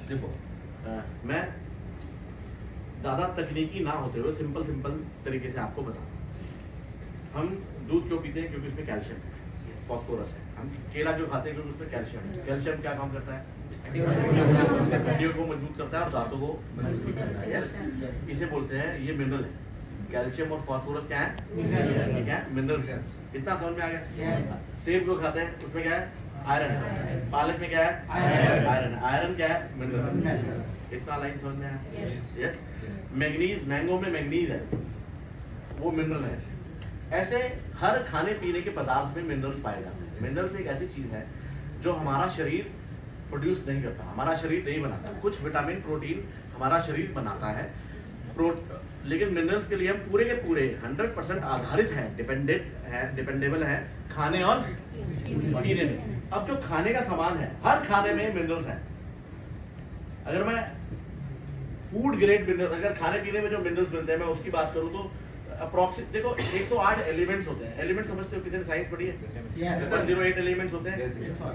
देखो मैं ज़्यादा तकनीकी ना होते हुए सिंपल तरीके से आपको बताता हूँ। हम दूध क्यों पीते हैं? क्योंकि उसमें कैल्शियम है, फॉस्फोरस है। हम केला क्यों खाते हैं? क्योंकि उसमें कैल्शियम है। कैल्शियम क्या काम करता है? हड्डियों को मजबूत करता है और दांतों को मजबूत करता है। यस, इसे बोलते हैं, ये मिनरल है। कैल्शियम और फॉस्फोरस क्या है? ठीक है, मिनरल्स है। इतना समझ में आ गया? सेब क्यों खाते हैं? उसमें क्या है? आयरन है। पालक में क्या है? आयरन है। आयरन क्या है? मिनरल। इतना लाइन समझ में आया? यस। मैग्नीज, मैंगो में मैग्नीज है, वो मिनरल है। ऐसे हर खाने पीने के पदार्थ में मिनरल्स पाए जाते हैं। मिनरल्स एक ऐसी चीज है जो हमारा शरीर प्रोड्यूस नहीं करता, हमारा शरीर नहीं बनाता। कुछ विटामिन प्रोटीन हमारा शरीर बनाता है, लेकिन मिनरल्स के लिए हम पूरे के पूरे 100% आधारित हैं, डिपेंडेबल है खाने और पीने में। अब जो खाने का सामान है, हर खाने में मिनरल्स हैं। अगर मैं फूड ग्रेड मिनरल, अगर खाने पीने में जो मिनरल्स मिलते हैं मैं उसकी बात करूं तो अप्रोक्सीमेट देखो 108 एलिमेंट्स होते हैं। एलिमेंट समझते हो? किसी ने साइंस पढ़ी है? 0.08 एलिमेंट्स होते हैं।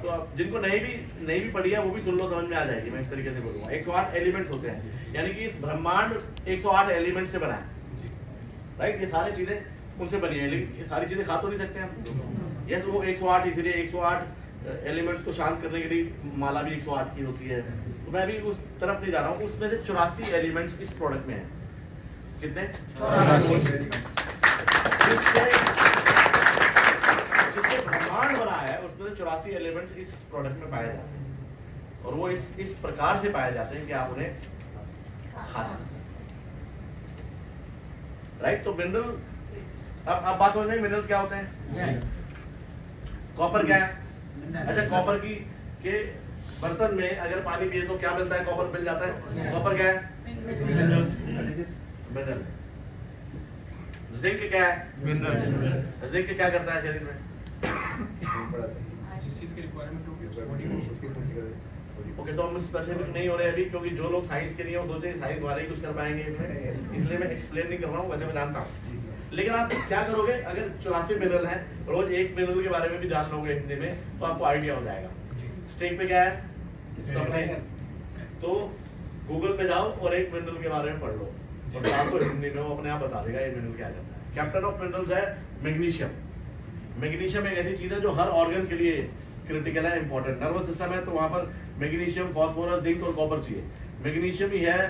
तो अब जिनको नहीं भी पढ़ी है वो भी सुन लो, समझ में आ जाएगी। मैं इस तरीके से बोलूंगा, 108 एलिमेंट्स होते हैं, यानी कि इस ब्रह्मांड 108 एलिमेंट से बना है। राइट, ये सारी चीजें उनसे बनी है, लेकिन ये सारी चीजें खा तो नहीं सकते हम। यस, वो 108, इसलिए 108 एलिमेंट्स को शांत करने के लिए माला भी 108 की होती है। तो मैं अभी उस तरफ नहीं जा रहा हूँ। उसमें से 84 एलिमेंट्स इस प्रोडक्ट में है। कितने? 84। जिससे ब्रह्मांड बना है उसमें से 84 एलिमेंट्स इस प्रोडक्ट में पाए जाते हैं, और वो इस प्रकार से पाए जाते हैं कि आप उन्हें खा सकते हैं। राइट, तो मिनरल, अब बात समझ में, मिनरल्स क्या होते हैं? कॉपर क्या है? अच्छा, कॉपर के बर्तन में अगर पानी पिए तो क्या मिलता है? कॉपर मिल जाता है। कॉपर क्या है? मिनरल। जिंक क्या है? मिनरल। जिंक क्या करता है शरीर में? जिस चीज की रिक्वायरमेंट होगी उसको बॉडी को उसकी पूर्ति करेगी। ओके, तो हम स्पेसिफिक नहीं हो रहे अभी, क्योंकि जो लोग साइंस के नहीं हो सोचे साइंस वाले ही कुछ कर पाएंगे इसमें, इसलिए मैं एक्सप्लेन नहीं कर रहा हूँ। वैसे मैं जानता हूँ, लेकिन आप क्या करोगे अगर 84 मिनरल है, रोज एक मिनरल के बारे में भी जान लोगे हिंदी में, तो आपको आइडिया हो जाएगा। स्टेक पे क्या है? सबने। तो गूगल पे जाओ और एक मिनरल के बारे में पढ़ लो, और आपको हिंदी में वो अपने आप बता देगा ये मिनरल क्या करता है। कैप्टन ऑफ मिनरल्स है मैग्नीशियम। मैग्नीशियम एक ऐसी चीज है जो हर ऑर्गन के लिए क्रिटिकल है, इंपॉर्टेंट। नर्वस सिस्टम है तो वहां पर मैग्नीशियम, फॉस्फोरस, जिंक और कॉपर चाहिए। मैग्नीशियम ही है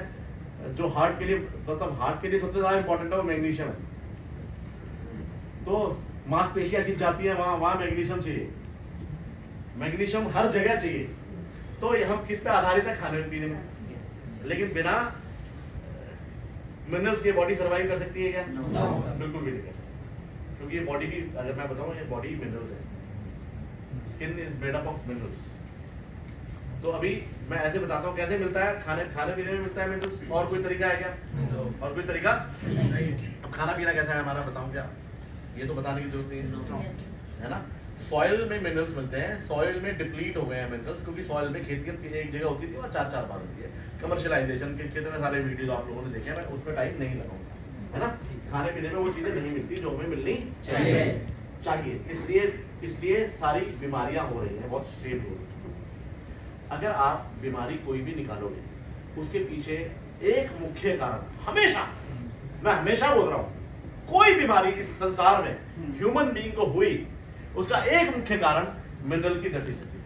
जो हार्ट के लिए, मतलब हार्ट के लिए सबसे ज्यादा इंपॉर्टेंट है, वो मैग्नीशियम है। तो मांसपेशियां खिंच जाती है, वहां मैग्नीशियम चाहिए। मैग्नीशियम हर जगह चाहिए। तो हम किस पे आधारित है? खाने पीने में। लेकिन बिना मिनरल्स के बॉडी सर्वाइव कर सकती है क्या? बिल्कुल भी नहीं कर सकती, क्योंकि ये बॉडी की, अगर मैं बताऊं, ये बॉडी मिनरल्स है। Skin is made up of minerals. तो अभी मैं ऐसे बताता हूँ कैसे मिलता है, खाने पीने में मिलता है मिनरल्स। और कोई तरीका है क्या? और कोई तरीका नहीं। अब खाना पीना कैसा है हमारा, बताऊं क्या? ये तो बताने की जरूरत नहीं है ना। सॉइल में मिनरल्स मिलते हैं। सॉइल में डिप्लीट हो गए हैं मिनरल्स, क्योंकि सॉइल में खेती एक जगह होती थी और 4-4 बार होती है। कमर्शियलाइजेशन के कितने सारे वीडियो आप लोगों ने देखे हैं, मैं उस पर टाइम नहीं लगाऊंगा, है ना। खाने पीने में वो चीजें नहीं मिलती जो हमें मिलनी चाहिए। इसलिए सारी बीमारियां हो रही हैं, बहुत स्ट्रेट हो रही है। अगर आप बीमारी कोई भी निकालोगे, उसके पीछे एक मुख्य कारण, हमेशा, मैं हमेशा बोल रहा हूं, कोई बीमारी इस संसार में ह्यूमन बीइंग को हुई, उसका एक मुख्य कारण मिनरल की डेफिशिएंसी।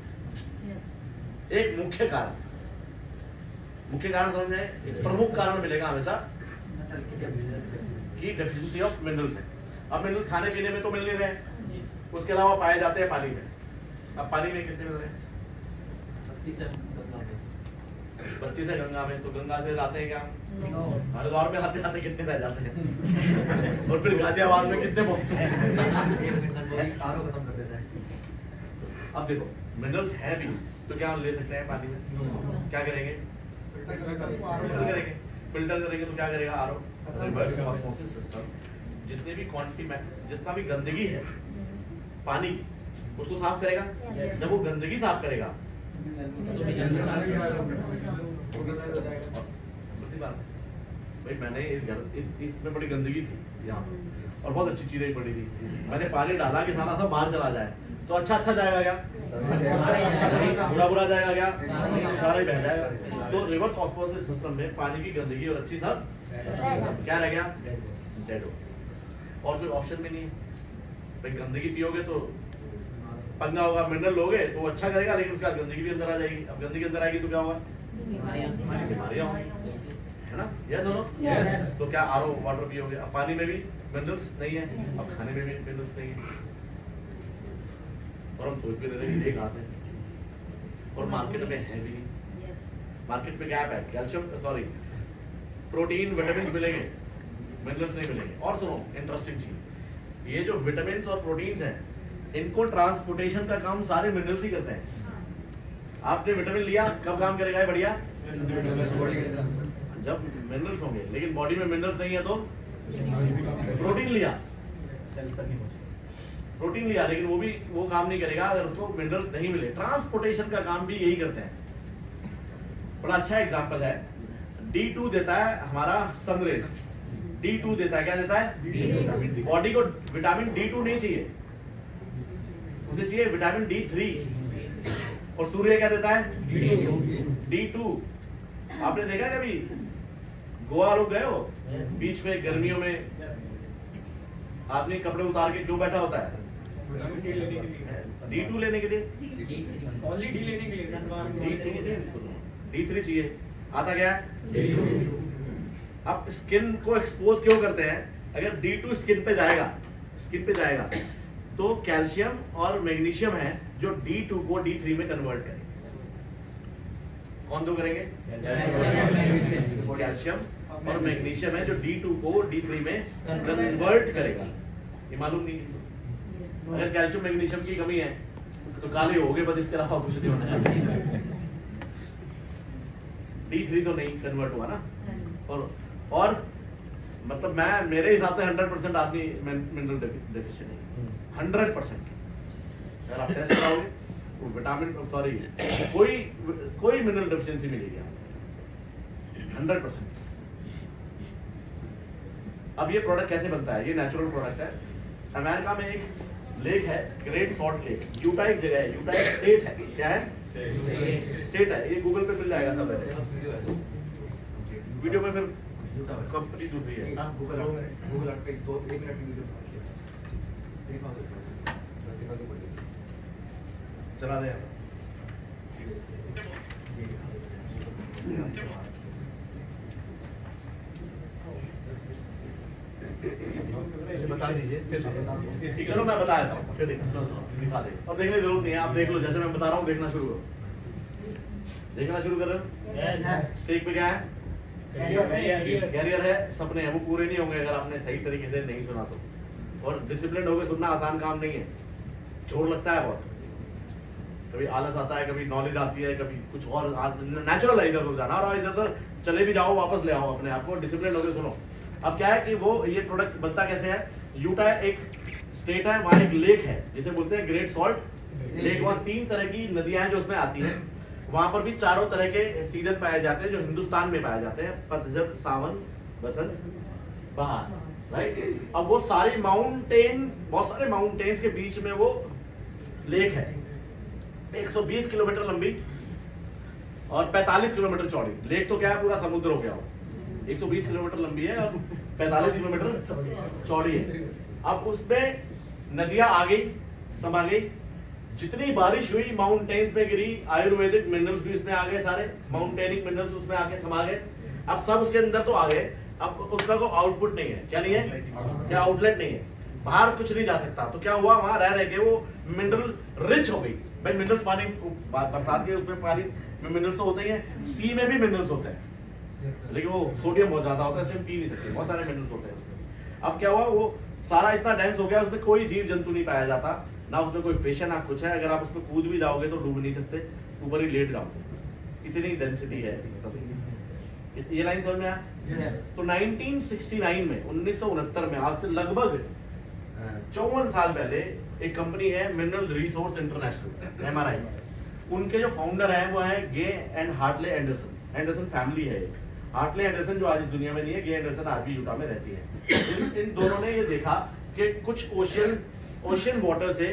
एक मुख्य कारण समझ में, एक प्रमुख कारण मिलेगा हमेशा कि डेफिशिएंसी ऑफ मिनरल्स है। अब मिनरल्स खाने पीने में तो मिल नहीं रहे, उसके अलावा पाए जाते हैं पानी में। अब पानी में कितने मिल रहे हैं? 32 है गंगा में। तो गंगा से लाते हैं क्या? हरिद्वार में आते आते कितने रह जाते हैं? और फिर गाजियाबाद में कितने पहुंचते हैं? अब देखो, मिनरल्स है भी तो क्या हम ले सकते हैं पानी में? क्या करेंगे? फिल्टर करेंगे। तो क्या करेगा? RO, reverse osmosis system. जितने भी क्वांटिटी में जितना भी गंदगी है पानी की, उसको साफ करेगा। जब वो गंदगी साफ करेगा भाई, मैंने इसमें बड़ी गंदगी थी यहाँ पे, और बहुत अच्छी चीजें पड़ी थी। मैंने पानी डाला कि सारा सब बाहर चला जाए, तो अच्छा जाएगा क्या? बुरा बुरा जाएगा क्या? सारा ही बह जाएगा। तो रिवर्स ऑस्मोसिस सिस्टम में पानी की गंदगी और अच्छी सब क्या रह गया? डेड हो। और कोई ऑप्शन भी नहीं है भाई। गंदगी पियोगे तो पंगा होगा, मिनरल लोगे तो अच्छा करेगा, लेकिन उसके बाद गंदगी भी अंदर आ जाएगी। अब गंदगी अंदर आएगी तो क्या होगा? बीमारियां होंगी, है ना? यस और नो? तो क्या आरओ वाटर पियोगे? अब पानी में भी मिनरल्स नहीं है, अब खाने में भी मिनरल्स नहीं है, और हम सोच भी रहे हैं कहाँ से, और मार्केट में है भी नहीं। मार्केट में गैप है, कैल्शियम सॉरी प्रोटीन विटामिन मिलेंगे, मिनरल्स नहीं मिलेंगे। और सुनो इंटरेस्टिंग चीज, ये जो विटामिन और प्रोटीन्स हैं, इनको ट्रांसपोर्टेशन का काम सारे मिनरल्स ही करते हैं। आपने विटामिन लिया, कब काम करेगा ये? बढ़िया जब मिनरल्स होंगे, लेकिन बॉडी में मिनरल्स नहीं है तो प्रोटीन लिया, लेकिन वो काम नहीं करेगा अगर उसको मिनरल्स नहीं मिले। ट्रांसपोर्टेशन का काम भी यही करते हैं। बड़ा अच्छा एग्जांपल है, D2 देता है हमारा सनरेज। D2 देता है, क्या देता है? बॉडी को विटामिन D2 नहीं चाहिए, उसे चाहिए विटामिन D3। और सूर्य क्या देता है? D2। आपने देखा कभी गोवा लोग गए हो? बीच में गर्मियों में आदमी कपड़े उतार के क्यों बैठा होता है? D2 लेने के लिए, ओनली डी लेने के लिए। D3 चाहिए। आता क्या है? अब स्किन को एक्सपोज क्यों करते हैं? अगर D2 स्किन पे जाएगा तो कैल्शियम और मैग्नीशियम है जो D2 को D3 में कन्वर्ट करेंगे। कौन दो करेंगे? कैल्शियम और मैग्नीशियम है जो D2 को D3 में कन्वर्ट करेगा। ये मालूम नहीं किसी को। अगर कैल्शियम मैग्नीशियम की कमी है तो काले हो गए, बस इसके अलावा कुछ नहीं होना है। D3 तो नहीं कन्वर्ट हुआ ना। और मतलब मेरे हिसाब से 100% आदमी मिनरल डेफिशिएंट है, 100%। अगर आप टेस्ट कराओगे तो विटामिन कोई मिनरल डेफिशिएंसी मिलेगी आपको 100%। अब ये प्रोडक्ट कैसे बनता है? ये नेचुरल प्रोडक्ट है। अमेरिका में एक लेक है, ग्रेट सॉल्ट लेक। यूटा एक जगह है, यूटा एक स्टेट है। क्या है? स्टेट है। ये गूगल पे मिल जाएगा सब। ऐसे वीडियो में फिर कंपनी दूसरी है। गूगल पे 1 मिनट की वीडियो चला दे। बता दीजिए फिर। चलो मैं बता देता हूँ, फिर दिखा दे। और देखने की जरूरत नहीं है, आप देख लो जैसे मैं बता रहा हूँ, देखना शुरू करो। देखना शुरू कर रहे हो? स्टेक पे क्या है? कैरियर है, सपने हैं, वो पूरे नहीं होंगे अगर आपने सही तरीके से नहीं सुना तो। और डिसिप्लिन होकर सुनना आसान काम नहीं है, जोर लगता है बहुत। कभी आलस आता है, कभी नॉलेज आती है, कभी कुछ और नेचुरल है इधर उधर जाना, और इधर उधर चले भी जाओ, वापस ले आओ अपने आप को, डिसिप्लिन होकर सुनो। अब क्या है कि वो ये प्रोडक्ट बनता कैसे है? यूटा एक स्टेट है, वहाँ एक लेक है जिसे बोलते हैं ग्रेट सॉल्ट लेक। वहाँ 3 तरह की नदियां हैं जो उसमें आती हैं। वहां पर भी चारों तरह के सीजन पाए जाते हैं जो हिंदुस्तान में पाए जाते हैं, पतझड़, सावन, बसंत, बहार, राइट। अब वो सारी बहुत सारे माउंटेन्स के बीच में वो लेक है, 120 किलोमीटर लंबी और 45 किलोमीटर चौड़ी। लेक तो क्या है, पूरा समुद्र हो गया हो। 120 किलोमीटर लंबी है और 45 किलोमीटर चौड़ी है। अब उसमें नदियां आ गई, समा गई, जितनी बारिश हुई माउंटेन्स पे गिरी, आयुर्वेदिक मिनरल्स भी उसमें आ गए, सारे माउंटेनिक मिनरल्स उसमें आके समा गए। अब सब उसके अंदर तो आ गए, अब उसका कोई आउटपुट नहीं है। क्या नहीं है? क्या आउटलेट नहीं है, बाहर कुछ नहीं जा सकता। तो क्या हुआ, वहां रह रह के वो मिनरल रिच हो गई। भाई मिनरल्स पानी बरसात के उसमें पानी में मिनरल्स तो होते ही हैं, सी में भी मिनरल्स होते हैं, लेकिन वो सोडियम बहुत ज्यादा होता है, इससे पी नहीं सकते, बहुत सारे मिनरल्स होते हैं उसमें। अब क्या हुआ, वो सारा इतना डेंस हो गया, उसमें कोई जीव जंतु नहीं पाया जाता, ना उसमें कोई फिश है ना कुछ है। अगर आप उसमें कूद भी जाओगे तो डूब नहीं सकते, ऊपर ही लेट जाओगे, इतनी डेंसिटी है। तब ये लाइन समझ में आया? तो 1969 में 1969 में, आज से लगभग 54 साल पहले, एक कंपनी है मिनरल रिसोर्स इंटरनेशनल, MRI। उनके जो फाउंडर हैं वो है गे and Hartley Anderson. Anderson family है एक। हार्टले एंडरसन जो आज इस दुनिया में नहीं है, गे एंडरसन आज भी यूटा में रहती है। इन दोनों ने ये देखा कि कुछ ओशियन वाटर से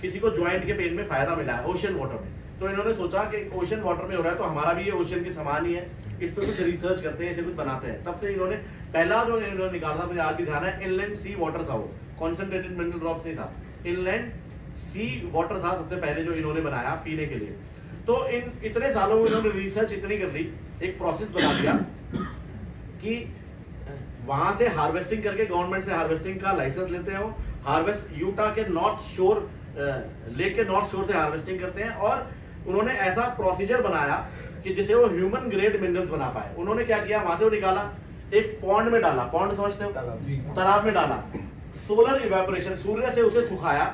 किसी को ज्वाइंट के पेन में फायदा मिला है ओशन वाटर में, तो इन्होंने सोचा कि ओशन वाटर में हो रहा है तो हमारा भी ये ओशन के समान ही है, इस पर कुछ रिसर्च करते हैं, इसे कुछ बनाते हैं। तब से इन्होंने पहला जो इन्होंने निकाला था, मुझे आज भी ध्यान है, इनलैंड सी वाटर था, वो कॉन्सेंट्रेटेड मिनरल ड्रॉप्स नहीं था, इनलैंड सी वाटर था सबसे पहले जो इन्होंने बनाया पीने के लिए। तो इन इतने सालों में इन्होंने रिसर्च इतनी कर ली, एक प्रोसेस बना दिया कि वहां से हार्वेस्टिंग करके गवर्नमेंट से हार्वेस्टिंग का लाइसेंस लेते हैं, वो हार्वेस्ट यूटा के नॉर्थ शोर लेक के नॉर्थ शोर से हार्वेस्टिंग करते हैं, और उन्होंने ऐसा प्रोसीजर बनाया कि जिसे वो ह्यूमन ग्रेड मिनरल्स बना पाए। उन्होंने क्या किया, वहां से वो निकाला, एक पॉन्ड में डाला, पॉन्ड समझते हो, तालाब में डाला, सोलर इवेपोरेशन, सूर्य से उसे सुखाया।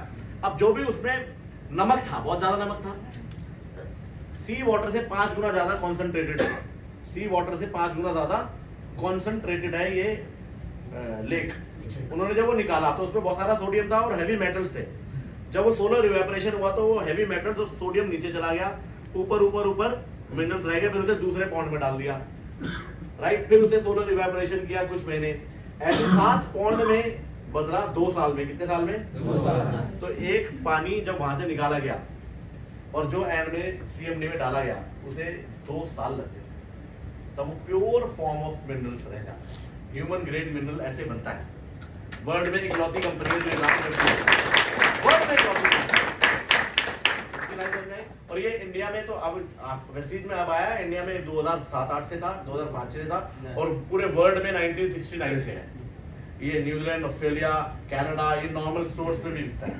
अब जो भी उसमें नमक था, बहुत ज्यादा नमक था, सी वाटर से 5 गुना ज्यादा कॉन्सेंट्रेटेड है, सी वाटर से 5 गुना ज्यादा कॉन्सेंट्रेटेड है ये लेक। उन्होंने जब वो निकाला तो उसमें बहुत सारा सोडियम था और हैवी मेटल्स थे। जब वो सोलर इवेपोरेशन हुआ तो वो हैवी मेटल्स और सोडियम नीचे चला गया, ऊपर ऊपर ऊपर मिनरल्स रह गए, फिर उसे दूसरे पॉन्ड में डाल दिया, राइट। फिर उसे सोलर इवेपोरेशन किया कुछ महीने, ऐसे 7 पॉन्ड में बदला 2 साल में। कितने साल में? 2 साल। तो एक पानी जब वहां से निकाला गया और जो एंड में सीएमडी में डाला गया, उसे 2 साल लग गए, तब वो प्योर फॉर्म ऑफ मिनरल्स रह जाता है। ह्यूमन ग्रेड मिनरल ऐसे बनता है। वर्ल्ड में इकलौती कंपनी है जो काम करती है, वर्ल्ड में इकलौती कंपनी। और ये इंडिया में तो अब वेस्टीज में अब आया, इंडिया में 2007-8 से था, 2005 से था, और पूरे वर्ल्ड में 1969 से है। ये न्यूजीलैंड, ऑस्ट्रेलिया, कनाडा, ये नॉर्मल स्टोर्स में भी बिकता है।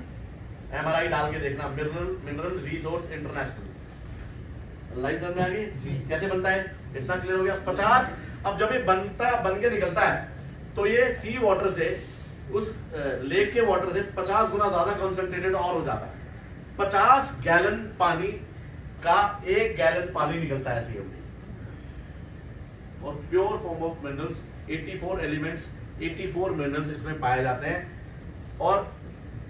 एमआरआई डाल के देखना, मिनरल रिसोर्स इंटरनेशनल। लाइन समझ में आ गई कैसे बनता है? इतना क्लियर हो गया। 50 अब जब ये बन के निकलता है तो ये सी वाटर से, उस लेक के वाटर से 50 गुना ज्यादा कॉन्सेंट्रेटेड और हो जाता है। 50 गैलन पानी का 1 गैलन पानी निकलता है सीएमडी, और pure form of minerals, 84 elements, 84 minerals इसमें पाए जाते हैं, और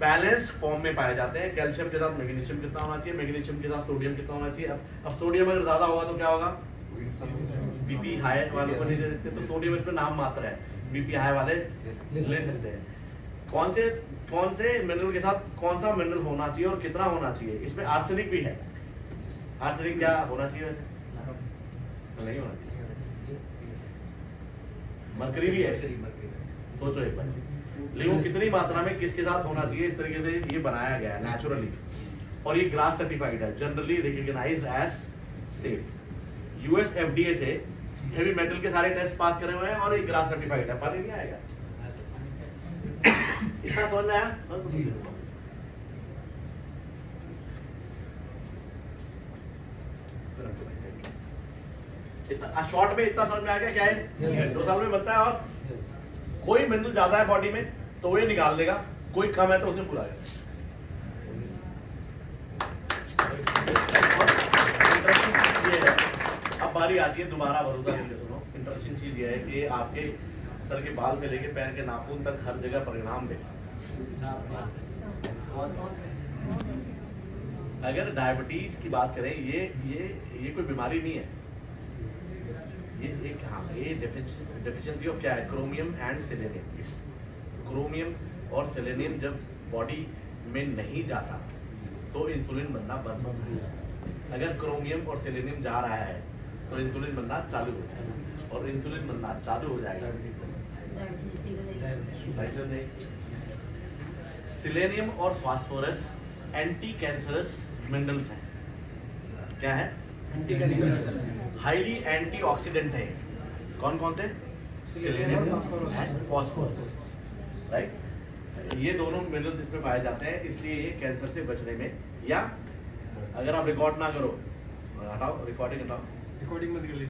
बैलेंस्ड फॉर्म में पाए जाते हैं। कैल्शियम के साथ मैग्नीशियम कितना होना चाहिए, मैग्नीशियम के साथ सोडियम कितना होना चाहिए। अब सोडियम अगर ज्यादा होगा तो क्या होगा? बीपी हाई वालों को नहीं दे सकते, तो सोडियम इसमें नाम मात्र है, बीपी हाई वाले ले सकते हैं। कौन से मिनरल के साथ कौन सा मिनरल होना चाहिए और कितना होना चाहिए, इसमें आर्सेनिक भी है। आर्सेनिक क्या होना चाहिए वैसे? नहीं होना चाहिए। मरकरी भी है, सोचो एक बार, लेकिन वो कितनी मात्रा में किसके साथ होना चाहिए, इस तरीके से ये बनाया गया है नेचुरली। और ये ग्रास सर्टिफाइड है, generally recognized as safe. US FDA से हेवी मेटल के सारे टेस्ट पास करे हुए हैं, और ये ग्रास सर्टिफाइड है। पानी नहीं आएगा, इतना समझ में आया? शॉर्ट में इतना समझ में आ गया क्या है? 2 साल में बनता है, और कोई मिनरल ज्यादा है बॉडी में तो वो ये निकाल देगा, कोई कम है तो उसे पूरा देगा। इंटरेस्टिंग चीज ये है, अब बारी आती है दोबारा भरोसा करके सुनो। इंटरेस्टिंग चीज ये है कि आपके सर के बाल से लेके पैर के नाखून तक हर जगह परिणाम देगा। अगर डायबिटीज की बात करें, ये कोई बीमारी नहीं है, ये एक, हाँ, ये डेफिशिएंसी ऑफ क्या है? Chromium and selenium. क्रोमियम और सेलेनियम जब बॉडी में नहीं जाता तो इंसुलिन बनना बंद होता है। अगर क्रोमियम और सेलेनियम जा रहा है तो इंसुलिन बनना चालू हो जाएगा, और इंसुलिन बनना चालू हो जाएगा। सेलेनियम और फास्फोरस एंटी कैंसरस मिनरल्स हैं। क्या है? एंटी कैंसरस, हाईली एंटीऑक्सीडेंट है। कौन कौन से? Selenium and phosphorus, right. ये दोनों मिनरल्स इसमें पाए जाते हैं, इसलिए ये कैंसर से बचने में, या अगर आप रिकॉर्ड ना करो, हटाओ रिकॉर्डिंग, हटाओ रिकॉर्डिंग मत कर लीजिए।